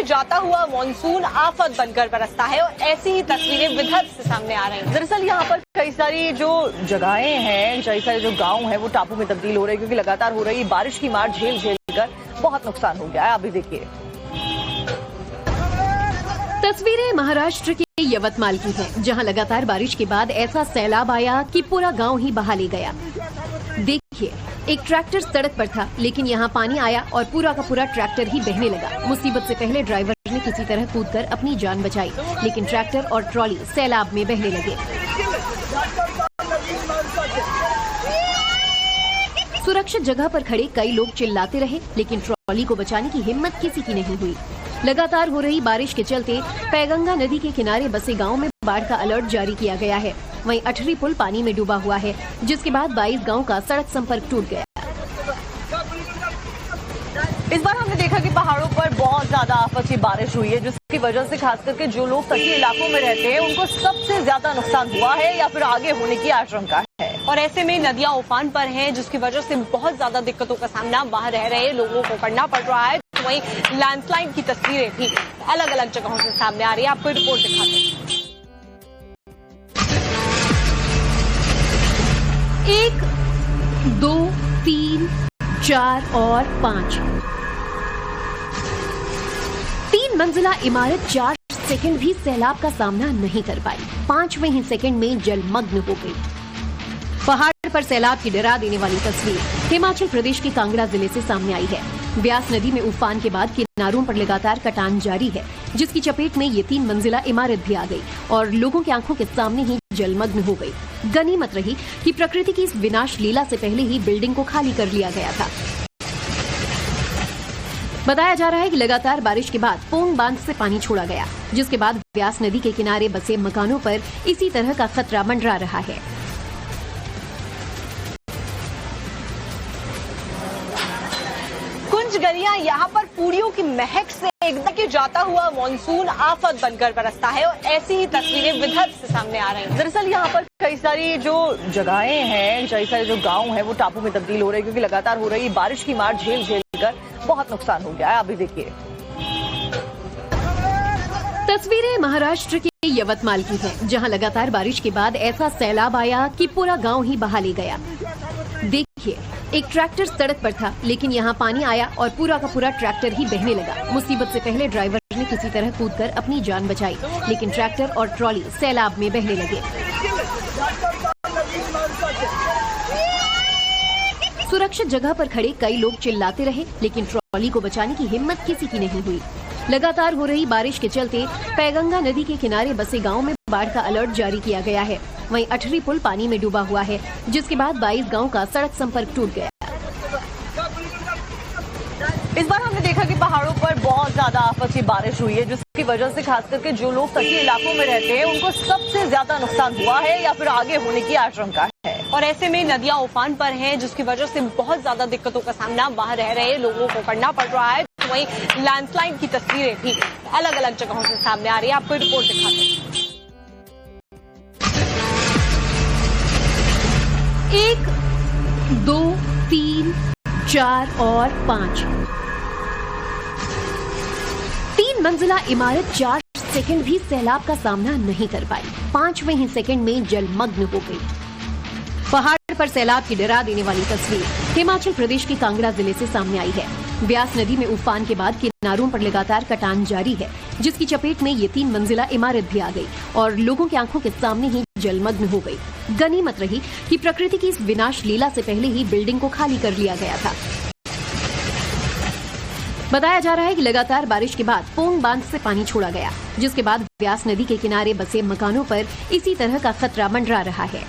जाता हुआ मॉनसून आफत बनकर बरसता है और ऐसी ही तस्वीरें विदर्भ से सामने आ रही हैं। दरअसल यहाँ पर कई सारी जो जगहें हैं, कई सारे जो गांव हैं वो टापू में तब्दील हो रहे हैं क्योंकि लगातार हो रही बारिश की मार झेल कर बहुत नुकसान हो गया है। अभी देखिए तस्वीरें महाराष्ट्र के यवतमाल की हैं, जहां लगातार बारिश के बाद ऐसा सैलाब आया कि पूरा गांव ही बहा ले गया। देखिए, एक ट्रैक्टर सड़क पर था, लेकिन यहां पानी आया और पूरा का पूरा ट्रैक्टर ही बहने लगा। मुसीबत से पहले ड्राइवर ने किसी तरह कूदकर अपनी जान बचाई, लेकिन ट्रैक्टर और ट्रॉली सैलाब में बहने लगे। सुरक्षित जगह पर खड़े कई लोग चिल्लाते रहे, लेकिन ट्रॉली को बचाने की हिम्मत किसी की नहीं हुई। लगातार हो रही बारिश के चलते पैगंगा नदी के किनारे बसे गांव में बाढ़ का अलर्ट जारी किया गया है। वहीं अठरी पुल पानी में डूबा हुआ है, जिसके बाद 22 गांव का सड़क संपर्क टूट गया। इस बार हमने देखा कि पहाड़ों पर बहुत ज्यादा आफत की बारिश हुई है, जिसकी वजह से खास करके जो लोग तटीय इलाकों में रहते हैं उनको सबसे ज्यादा नुकसान हुआ है या फिर आगे होने की आशंका है। और ऐसे में नदियां उफान पर हैं, जिसकी वजह से बहुत ज्यादा दिक्कतों का सामना वहां रह रहे लोगों को करना पड़ रहा है। वहीं लैंडस्लाइड की तस्वीरें भी अलग अलग जगहों से सामने आ रही है। आपको रिपोर्ट दिखाते हैं। 1, 2, 3, 4 और 5 3 मंजिला इमारत 4 सेकंड भी सैलाब का सामना नहीं कर पाई। 5वें ही सेकंड में जलमग्न हो गई। पहाड़ पर सैलाब की डरा देने वाली तस्वीर हिमाचल प्रदेश के कांगड़ा जिले से सामने आई है। ब्यास नदी में उफान के बाद किनारों पर लगातार कटान जारी है, जिसकी चपेट में ये 3 मंजिला इमारत भी आ गई और लोगों की आंखों के सामने ही जलमग्न हो गई। गनीमत रही कि प्रकृति की इस विनाश लीला से पहले ही बिल्डिंग को खाली कर लिया गया था। बताया जा रहा है कि लगातार बारिश के बाद पोंग बांध से पानी छोड़ा गया, जिसके बाद ब्यास नदी के किनारे बसे मकानों पर इसी तरह का खतरा मंडरा रहा है। कुंज गलियां यहाँ पर पूड़ियों की महक से एकदम के जाता हुआ मॉनसून आफत बनकर बरसता है और ऐसी ही तस्वीरें विदर्भ से सामने आ रही हैं। दरअसल यहाँ पर कई सारी जो जगहें हैं, कई सारे जो गांव हैं वो टापू में तब्दील हो रहे हैं क्योंकि लगातार हो रही बारिश की मार झेल कर बहुत नुकसान हो गया है। अभी देखिए तस्वीरें महाराष्ट्र के यवतमाल की हैं, जहां लगातार बारिश के बाद ऐसा सैलाब आया कि पूरा गांव ही बहा ले गया। देखिए, एक ट्रैक्टर सड़क पर था, लेकिन यहां पानी आया और पूरा का पूरा ट्रैक्टर ही बहने लगा। मुसीबत से पहले ड्राइवर ने किसी तरह कूदकर अपनी जान बचाई, लेकिन ट्रैक्टर और ट्रॉली सैलाब में बहने लगे। सुरक्षित जगह पर खड़े कई लोग चिल्लाते रहे, लेकिन ट्रॉली को बचाने की हिम्मत किसी की नहीं हुई। लगातार हो रही बारिश के चलते पैगंगा नदी के किनारे बसे गांव में बाढ़ का अलर्ट जारी किया गया है। वहीं अठरी पुल पानी में डूबा हुआ है, जिसके बाद 22 गांव का सड़क संपर्क टूट गया। इस बार हमने देखा कि पहाड़ों पर बहुत ज्यादा आफत की बारिश हुई है, जिसकी वजह से खास करके जो लोग तटीय इलाकों में रहते हैं उनको सबसे ज्यादा नुकसान हुआ है या फिर आगे होने की आशंका है। और ऐसे में नदियां उफान पर हैं, जिसकी वजह से बहुत ज्यादा दिक्कतों का सामना वहां रह रहे लोगों को करना पड़ रहा है। वहीं लैंडस्लाइड की तस्वीरें भी अलग अलग जगहों से सामने आ रही है। आपको रिपोर्ट दिखाते हैं। 1, 2, 3, 4 और 5 3 मंजिला इमारत 4 सेकंड भी सैलाब का सामना नहीं कर पाई। 5वें ही सेकंड में जलमग्न हो गई। पहाड़ पर सैलाब की डरा देने वाली तस्वीर हिमाचल प्रदेश के कांगड़ा जिले से सामने आई है। ब्यास नदी में उफान के बाद किनारों पर लगातार कटान जारी है, जिसकी चपेट में ये 3 मंजिला इमारत भी आ गई और लोगों की आंखों के सामने ही जलमग्न हो गई। गनीमत रही कि प्रकृति की इस विनाश लीला से पहले ही बिल्डिंग को खाली कर लिया गया था। बताया जा रहा है कि लगातार बारिश के बाद पोंग बांध से पानी छोड़ा गया, जिसके बाद ब्यास नदी के किनारे बसे मकानों पर इसी तरह का खतरा मंडरा रहा है।